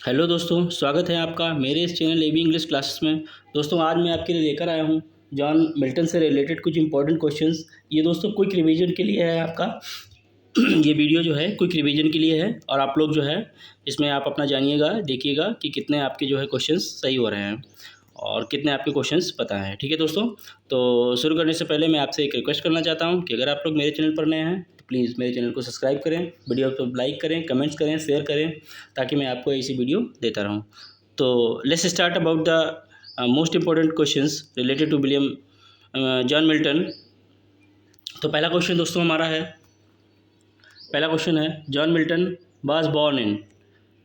Hello दोस्तों, स्वागत है आपका मेरे इस चैनल एबी इंग्लिश क्लासेस में। दोस्तों आज मैं आपके लिए लेकर आया हूँ जॉन मिल्टन से रिलेटेड कुछ इंपॉर्टेंट क्वेश्चंस। ये दोस्तों क्विक रिवीजन के लिए है आपका। ये वीडियो जो है क्विक रिवीजन के लिए है और आप लोग जो है इसमें आप अपना जानिएगा, देखिएगा कि कितने आपके जो है क्वेश्चंस सही हो रहे हैं और कितने आपके क्वेश्चंस पता हैं। ठीक है दोस्तों, तो शुरू करने से पहले मैं आपसे एक रिक्वेस्ट करना चाहता हूँ कि अगर आप लोग मेरे चैनल पर नए हैं तो प्लीज़ मेरे चैनल को सब्सक्राइब करें, वीडियो को लाइक करें, कमेंट्स करें, शेयर करें, ताकि मैं आपको ऐसी वीडियो देता रहूँ। तो let's start about the most important questions related to William John Milton. तो पहला क्वेश्चन है John Milton was born in.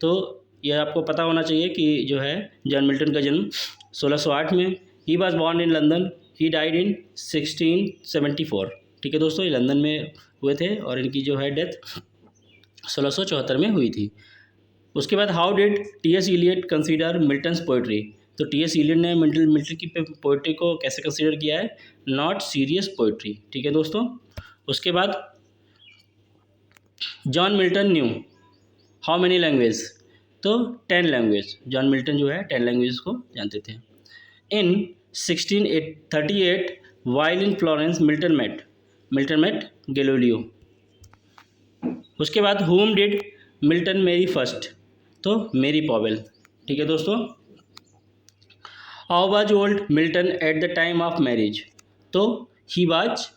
तो यह आपको पता होना चाहिए कि जो है जॉन मिल्टन का जन्म 1608 में। He was born in London, he died in 1674। ठीक है दोस्तों, ये लंदन में हुए थे और इनकी जो है डेथ 1674 में हुई थी। उसके बाद how did TS. Eliot consider Milton's poetry. तो टी.एस. इलियट ने मिल्टन की पोइट्री को कैसे कंसीडर किया है? Not serious poetry. ठीक है दोस्तों, उसके बाद John Milton knew how many language. तो 10 लैंग्वेज। जॉन मिल्टन जो है 10 लैंग्वेज को जानते थे। In 1638 while in Florence Milton met Galileo. उसके बाद whom did Milton marry first. तो मेरी पॉवेल। ठीक है दोस्तों, how was old Milton at the time of marriage. तो he was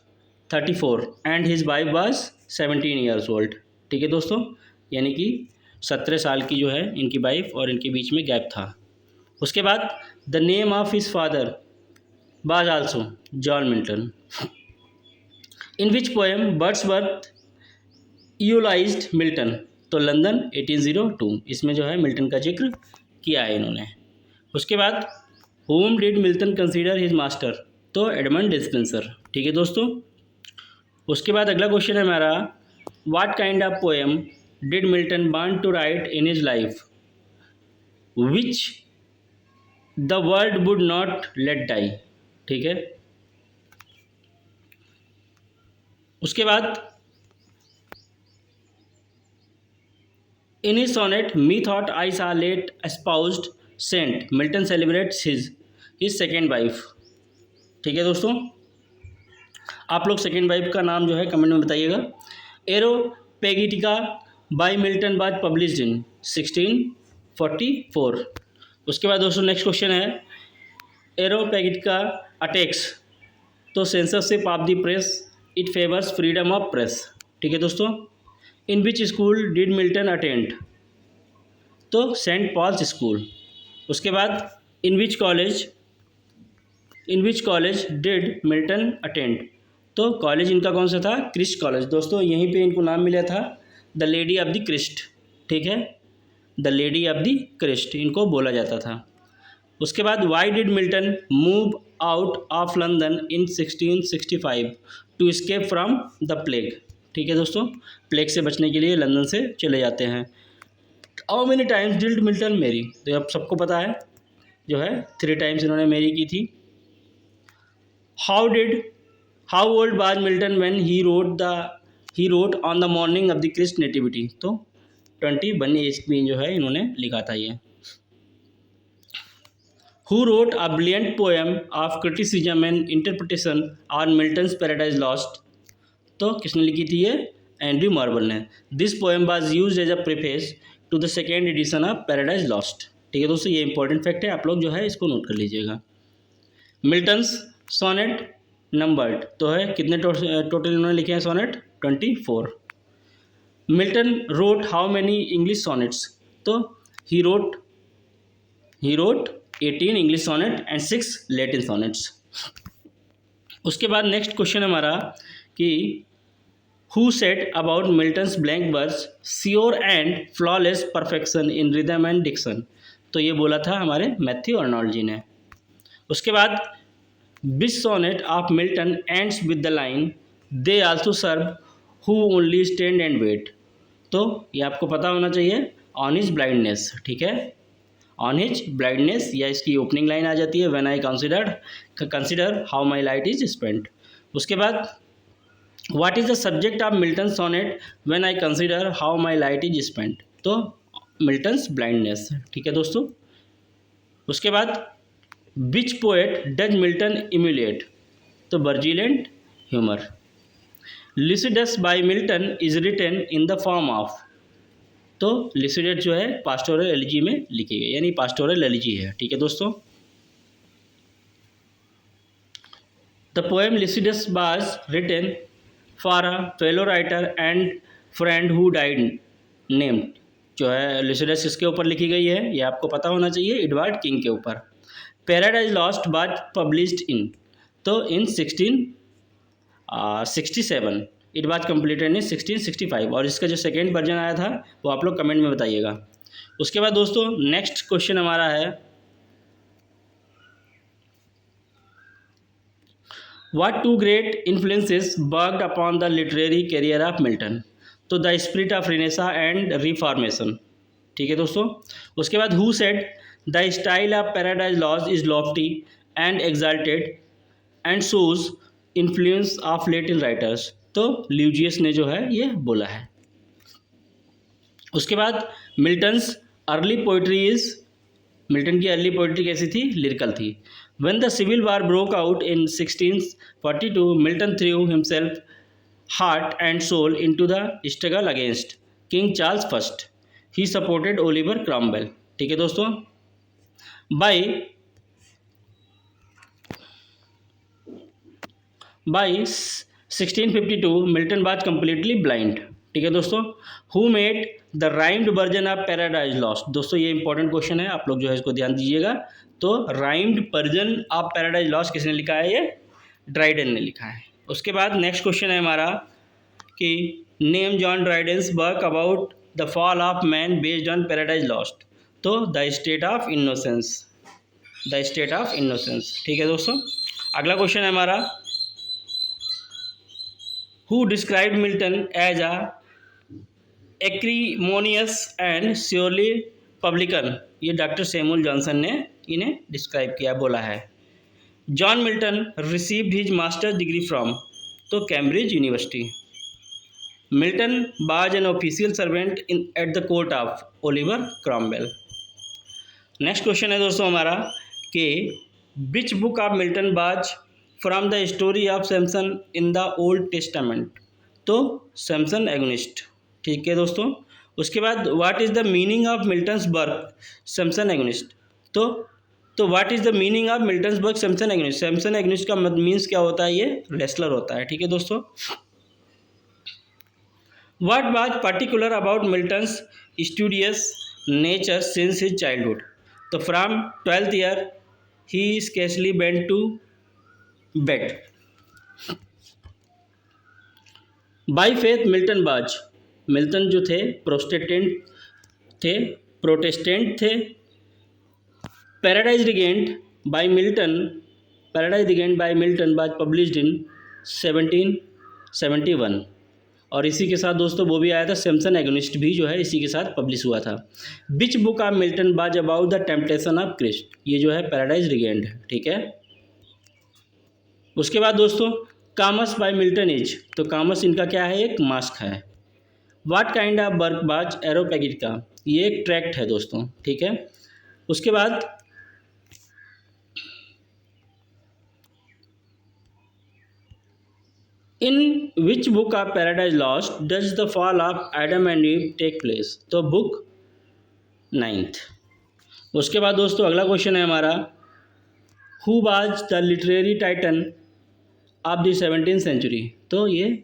34 and his wife was 17 years old. ठीक है दोस्तों, यानी कि 17 साल की जो है इनकी वाइफ और इनके बीच में गैप था। उसके बाद the name of his father was also John Milton. In which poem Wordsworth eulogised Milton. तो लंदन 1802, इसमें जो है मिल्टन का जिक्र किया है इन्होंने। उसके बाद whom did Milton consider his master. तो एडमंड डिस्पेंसर। ठीक है दोस्तों, उसके बाद अगला क्वेश्चन है हमारा what kind of poem did Milton want to write in his life which the world would not let die. ठीक है, उसके बाद in his sonnet methought I saw late espoused saint Milton celebrates his second wife. ठीक है दोस्तों, आप लोग second wife का नाम जो है कमेंट में बताइएगा। Areopagitica by Milton was published in 1644। उसके बाद दोस्तों नेक्स्ट क्वेश्चन है एरोपेगिटिका अटैक्स तो censorship of the press, it favours freedom of press. ठीक है दोस्तों, in which school did Milton attend. तो सेंट पॉल्स स्कूल। उसके बाद in which college did Milton attend. तो कॉलेज इनका कौन सा था? Christ college. दोस्तों यहीं पे इनको नाम मिला था the lady of the Christ. ठीक है, the lady of the Christ इनको बोला जाता था। उसके बाद why did Milton move out of London in 1665 to escape from the plague. ठीक है दोस्तों, प्लेग से बचने के लिए लंदन से चले जाते हैं। How many times did Milton marry. तो अब सबको पता है जो है 3 टाइम्स इन्होंने मैरी की थी। How old was Milton when he wrote on the morning of the Christ nativity. तो 21 एज में जो है इन्होंने लिखा था ये। Who wrote a brilliant poem of criticism and interpretation on Milton's Paradise Lost. तो किसने लिखी थी ये? एंड्रयू मार्वल ने। This poem was used as a preface to the second edition of Paradise Lost. ठीक है दोस्तों, ये इंपॉर्टेंट फैक्ट है, आप लोग जो है इसको नोट कर लीजिएगा। मिल्टन्स सोनेट नंबर्ड तो है कितने टोटल इन्होंने लिखे हैं sonnet? 24। Milton wrote how many English sonnets. तो he wrote 18 English sonnet and 6 Latin sonnets. उसके बाद नेक्स्ट क्वेश्चन हमारा कि who said about Milton's blank verse sure and flawless perfection in rhythm and diction. तो ये बोला था हमारे मैथ्यू अर्नोल्ड जी ने। उसके बाद which sonnet of Milton ends with the line they also serve who only stand and wait. तो ये आपको पता होना चाहिए ऑन हिज ब्लाइंडनेस। ठीक है, ऑन हिज ब्लाइंडनेस, या इसकी ओपनिंग लाइन आ जाती है when I consider how my light is spent. उसके बाद what is the subject of Milton sonnet when I consider how my light is spent. तो मिल्टन्स ब्लाइंडनेस। ठीक है दोस्तों। उसके बाद which poet does Milton emulate? तो Virgil and Homer. Lycidas by Milton is written in the form of? तो लिसिडेट जो है पास्टोरल एलिजी में लिखी गई, यानी पास्टोरल एलिजी है। ठीक है दोस्तों। The poem Lycidas was written for a fellow writer and friend who died named. जो है लिसिडस किसके ऊपर लिखी गई है, ये आपको पता होना चाहिए, एडवर्ड किंग के ऊपर। पैराडाइज लॉस्ट वाज पब्लिश्ड इन? तो इन 1667। It was completed in 1665। और इसका जो सेकेंड वर्जन आया था वो आप लोग कमेंट में बताइएगा। उसके बाद दोस्तों नेक्स्ट क्वेश्चन हमारा है, what two great influences worked upon the literary career of Milton? तो the spirit of renaissance and reformation. ठीक है दोस्तों। उसके बाद who said the style of Paradise Lost is lofty and exalted and shows influence of Latin writers? तो ल्यूजियस ने जो है ये बोला है। उसके बाद Milton's early poetry is? Milton की अर्ली पोइट्री कैसी थी? लिरिकल थी। When the civil war broke out in 1642 Milton threw himself heart and soul into the struggle against King Charles I. He supported Oliver Cromwell. ठीक है दोस्तों। by 1652 Milton was completely blind। ठीक है दोस्तों। Who made the rhymed version of Paradise Lost? दोस्तों ये important question है, आप लोग जो है इसको ध्यान दीजिएगा। तो rhymed version of Paradise lost किसने लिखा है? ये ड्राइडन ने लिखा है। उसके बाद नेक्स्ट क्वेश्चन है हमारा कि name John Dryden's work about the fall of man based on Paradise Lost? तो the state of innocence. The state of innocence. ठीक है दोस्तों। अगला क्वेश्चन है हमारा, who described Milton as a acrimonious and surly republican? ये doctor Samuel Johnson ने इन्हें डिस्क्राइब किया, बोला है। John Milton received his master's degree from? तो Cambridge university. Milton was an official servant in at the court of Oliver Cromwell. Next question है दोस्तों हमारा कि which book of Milton was from the story of Samson in the Old Testament? तो Samson Agonistes. ठीक है दोस्तों। उसके बाद what is the meaning of Milton's work Samson Agonistes? तो what is the meaning of Milton's work Samson Agonistes? Samson Agonistes का means क्या होता है? ये रेसलर होता है। ठीक है दोस्तों। What was particular about Milton's studious nature since his childhood? तो from 12th year he scarcely went to bed. By faith Milton was? Milton जो थे प्रोटेस्टेंट थे। Paradise Regained by Milton was published in 1771। और इसी के साथ दोस्तों वो भी आया था, सैमसन एगोनिस्ट भी जो है इसी के साथ पब्लिश हुआ था। Which book of Milton was about the temptation of Christ? ये जो है पैराडाइज रिगेंड है। ठीक है। उसके बाद दोस्तों कॉमर्स बाय मिल्टन इज? तो कॉमर्स इनका क्या है? एक मास्क है। What kind of work was Areopagitica? ये एक ट्रैक्ट है दोस्तों। ठीक है। उसके बाद in which book of Paradise Lost does the fall of Adam and Eve take place? तो बुक 9th। उसके बाद दोस्तों अगला क्वेश्चन है हमारा, who was the literary titan of the 17th century? तो ये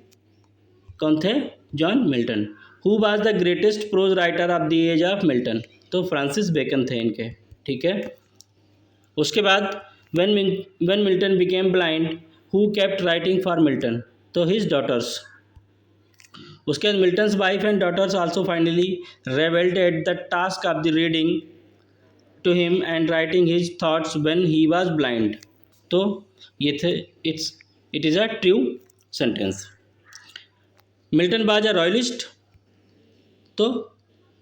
कौन थे? John Milton. Who was the greatest prose writer of the age of Milton? तो फ्रांसिस बेकन थे इनके। ठीक है। उसके बाद when Milton became blind who kept writing for Milton? तो हिज डॉटर्स। उसके बाद Milton's wife and daughters also finally rebelled at the task of the reading to him and writing his thoughts when he was blind. तो ये थे it is a true sentence. Milton was a royalist? तो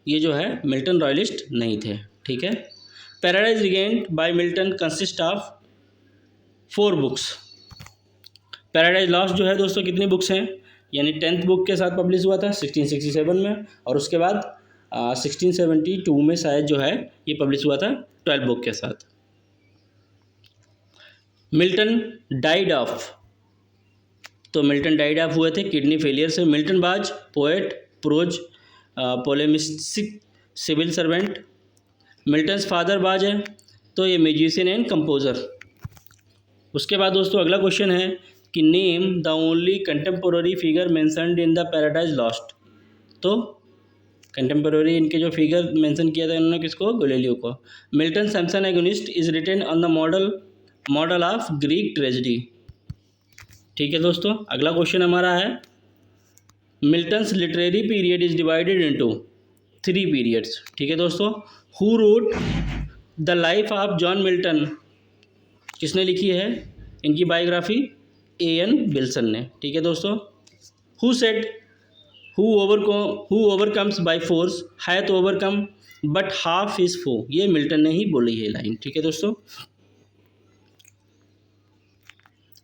ये जो है Milton royalist नहीं थे। ठीक है। Paradise Regained by Milton consist of 4 books. Paradise Lost जो है दोस्तों कितनी बुक्स हैं? यानी 10th बुक के साथ पब्लिश हुआ था 1667 में। और उसके बाद 1672 में शायद जो है ये पब्लिश हुआ था 12 बुक के साथ। मिल्टन डाइड ऑफ, तो मिल्टन डाइड ऑफ हुए थे किडनी फेलियर से। Milton was poet, prose, polemicist, civil servant. Milton's father was है, तो ये म्यूजिशियन एंड कंपोज़र। उसके बाद दोस्तों अगला क्वेश्चन है कि name the only contemporary figure mentioned in the paradise Lost. तो कंटेम्पोररी इनके जो फिगर मेंशन किया था इन्होंने किसको, गैलीलियो को। Milton Samson Agonistes is written on the model of Greek tragedy. ठीक है दोस्तों, अगला क्वेश्चन हमारा है Milton's literary period is divided into 3 periods. ठीक है दोस्तों, who wrote the life of John Milton, किसने लिखी है इनकी बायोग्राफी, A.N. विल्सन ने। ठीक है दोस्तों, who said who overcomes by force hath overcome but half is foe, ये मिल्टन ने ही बोली है लाइन। ठीक है दोस्तों,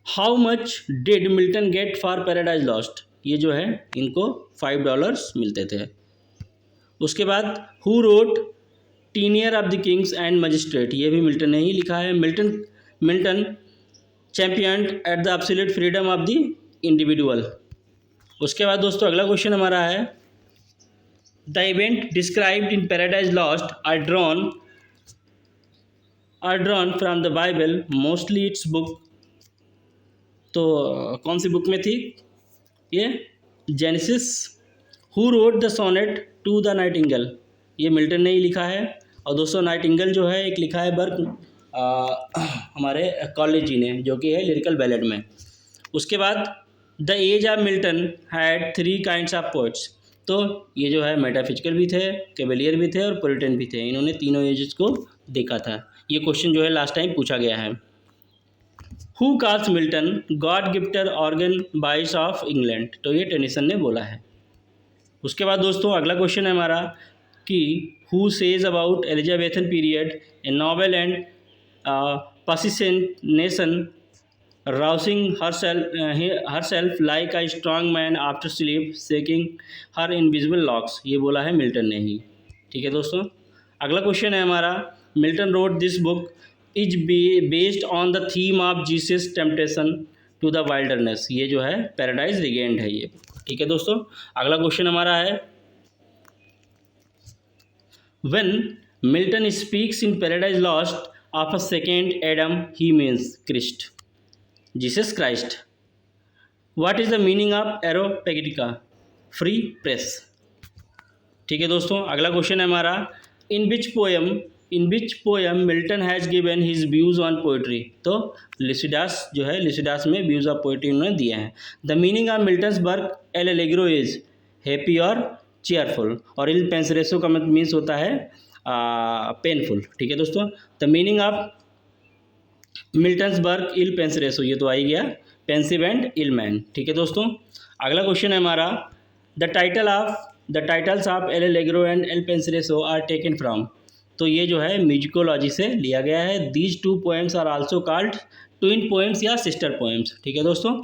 how much did Milton get for Paradise Lost, ये जो है इनको $5 मिलते थे। उसके बाद who wrote tenure of the kings and magistrate, ये भी मिल्टन ने ही लिखा है। Milton champion at the absolute freedom of the individual. उसके बाद दोस्तों अगला क्वेश्चन हमारा है the event described in Paradise Lost are drawn from the Bible mostly its book. तो कौन सी बुक में थी ये, Genesis. Who wrote the sonnet to the nightingale, ये मिल्टन ने ही लिखा है। और दोस्तों नाइटिंगेल जो है एक लिखा है बर्क हमारे कॉलेज जी ने, जो कि है लिरिकल बैलेड में। उसके बाद the age of Milton had 3 kinds of poets, तो ये जो है मेटाफिजिकल भी थे, कैवेलियर भी थे और पोलिटियन भी थे, इन्होंने तीनों एजेस को देखा था। ये क्वेश्चन जो है लास्ट टाइम पूछा गया है। Who calls Milton God gifter organ बाइस ऑफ इंग्लैंड, तो ये टेनिसन ने बोला है। उसके बाद दोस्तों अगला क्वेश्चन है हमारा कि who says about Elizabethan period A novel and persistent nation rousing herself like a strong man after sleep shaking her invisible locks, ये बोला है मिल्टन ने ही। ठीक है दोस्तों, अगला क्वेश्चन है हमारा Milton wrote this book is based on the theme of Jesus temptation to the wilderness, ये जो है पैराडाइज रिगेन्ड है ये। ठीक है दोस्तों, अगला क्वेश्चन हमारा है when Milton speaks in Paradise lost of a second Adam, he means Christ, Jesus Christ. What is the meaning of Areopagitica? Free press. ठीक है दोस्तों, अगला क्वेश्चन है हमारा in which poem Milton has given his views on poetry, तो Lycidas जो है, Lycidas में व्यूज ऑफ पोइट्री उन्होंने दिए हैं। The meaning of Milton's work L allegro is happy और चेयरफुल, और इल पेंसरेसो का मीन्स होता है पेनफुल। ठीक है दोस्तों, the meaning of Milton's work il penseroso, ये तो आ ही गया, पेंसिव एंड इल मैन। ठीक है दोस्तों, अगला क्वेश्चन है हमारा the titles of L'Allegro and il penseroso are taken from, तो ये जो है म्यूजिकोलॉजी से लिया गया है। These 2 poems are also called twin poems या सिस्टर पोएम्स। ठीक है दोस्तों,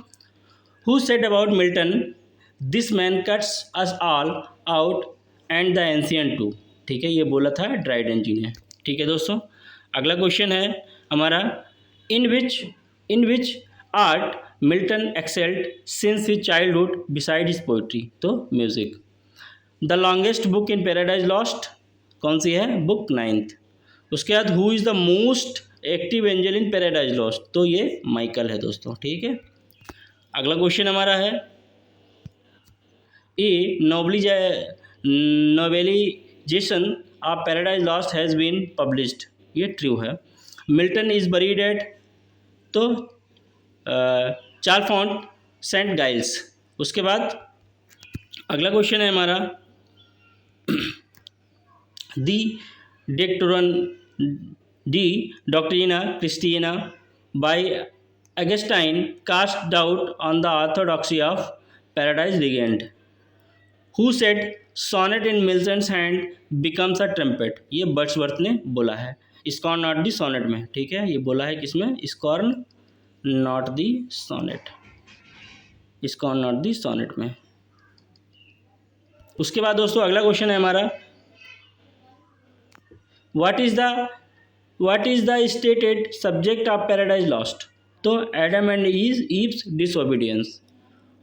who said about Milton this man cuts us all out and the ancient too, ठीक है, ये बोला था ड्राइडेन जी ने। ठीक है दोस्तों, अगला क्वेश्चन है हमारा in which art Milton excelled since his childhood beside his poetry, तो music. The longest book in Paradise Lost कौन सी है, बुक 9th। उसके बाद who is the most active angel in Paradise Lost, तो ये माइकल है दोस्तों। ठीक है, अगला क्वेश्चन हमारा है a novelization of Paradise Lost has been published, ये ट्रू है। मिल्टन इज़ बरीड एट, तो चारफॉन्ट सेंट गाइल्स। उसके बाद अगला क्वेश्चन है हमारा the Doctrina Christiana by Augustine cast doubt on the orthodoxy of Paradise Regained. Who said sonnet in Milton's hand becomes a trumpet, ये Wordsworth ने बोला है। स्कॉर्न नॉट दी सोनेट में, ठीक है, ये बोला है किसमें, scorn not the sonnet, scorn not the sonnet में। उसके बाद दोस्तों अगला क्वेश्चन है हमारा what is the stated subject of Paradise Lost? तो Adam and Eve's disobedience.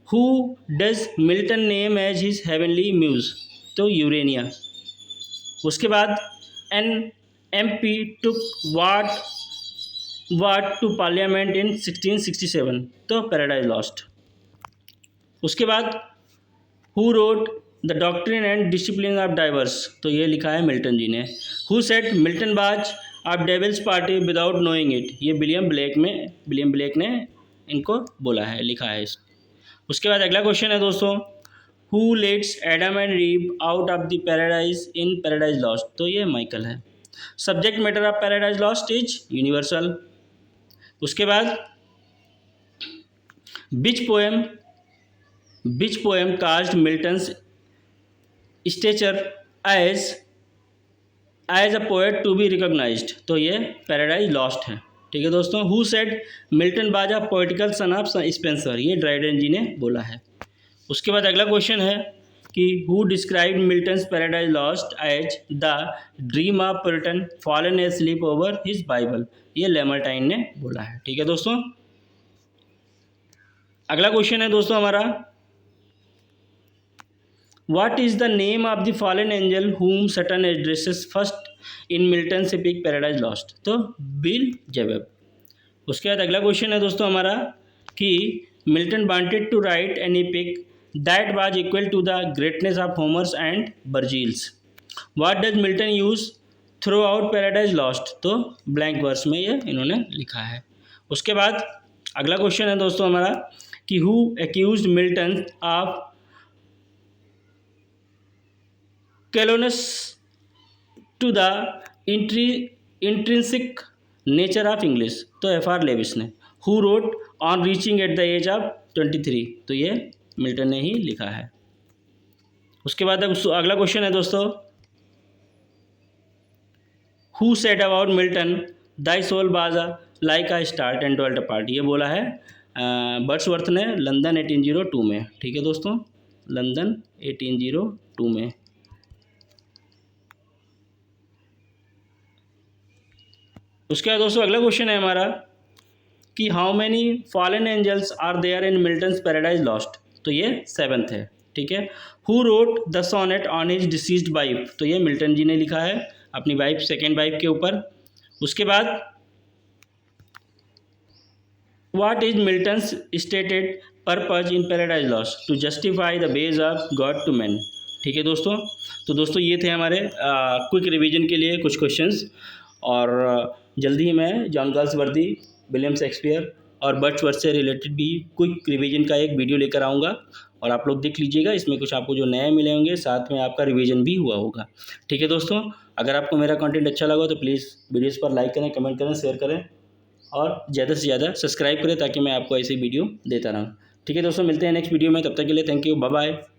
Who does Milton name as his heavenly muse? तो यूरेनिया। उसके बाद an M P took what to parliament in 1667? तो पैराडाइज लॉस्ट। उसके बाद who wrote the doctrine and discipline of divorce? तो ये लिखा है मिल्टन जी ने। Who said Milton was of devil's party without knowing it? ये विलियम ब्लेक ने इनको बोला है, लिखा है। उसके बाद अगला क्वेश्चन है दोस्तों, who lets Adam and Eve out of the paradise in Paradise Lost? तो ये माइकल है। Subject matter of Paradise Lost is universal. उसके बाद which poem cast Milton's stature as a poet to be recognised? तो ये Paradise Lost है। ठीक है दोस्तों। Who said Milton was a poetical son of Spenser? ये ड्राइडन जी ने बोला है। उसके बाद अगला क्वेश्चन है कि who described Milton's Paradise Lost as the dream of Puritan fallen asleep over his Bible? ये लेमर्टाइन ने बोला है। ठीक है दोस्तों। अगला क्वेश्चन है दोस्तों हमारा, what is the name of the fallen angel whom Satan addresses first in Milton's epic Paradise Lost? तो बिल जेबब। उसके बाद अगला क्वेश्चन है दोस्तों हमारा कि Milton wanted to write an epic that was equal to the greatness of Homer's and Virgil's. What does Milton use throughout Paradise Lost? तो blank verse में ये इन्होंने लिखा है। उसके बाद अगला क्वेश्चन है दोस्तों हमारा कि who accused Milton of callousness to the intrinsic nature of English? तो एफ.आर. लेविस ने। Who wrote on reaching at the age of 23? तो ये मिल्टन ने ही लिखा है। उसके बाद अगला क्वेश्चन है दोस्तों, who said about Milton thy soul was like a star and dwelt apart? ये बोला है वर्ड्सवर्थ ने लंदन 1802 में। ठीक है दोस्तों, लंदन 1802 में। उसके बाद दोस्तों अगला क्वेश्चन है हमारा कि how many fallen angels are there in Milton's Paradise Lost? तो ये 7th है। ठीक है। Who wrote the sonnet on his deceased wife? तो ये मिल्टन जी ने लिखा है अपनी वाइफ, सेकेंड वाइफ के ऊपर। उसके बाद what is Milton's stated purpose in Paradise Lost? To justify the ways of God to man. ठीक है दोस्तों। तो दोस्तों ये थे हमारे क्विक रिवीजन के लिए कुछ क्वेश्चंस, और जल्दी ही मैं जॉन गाल्सवर्दी, विलियम शेक्सपियर और वर्ड्सवर्थ से रिलेटेड भी क्विक रिवीजन का एक वीडियो लेकर आऊँगा, और आप लोग देख लीजिएगा। इसमें कुछ आपको जो नए मिले होंगे, साथ में आपका रिवीजन भी हुआ होगा। ठीक है दोस्तों, अगर आपको मेरा कंटेंट अच्छा लगा तो प्लीज़ वीडियोज़ पर लाइक करें, कमेंट करें, शेयर करें और ज़्यादा से ज़्यादा सब्सक्राइब करें, ताकि मैं आपको ऐसी वीडियो देता रहूँ। ठीक है दोस्तों, मिलते हैं नेक्स्ट वीडियो में। तब तक के लिए थैंक यू, बाय बाय।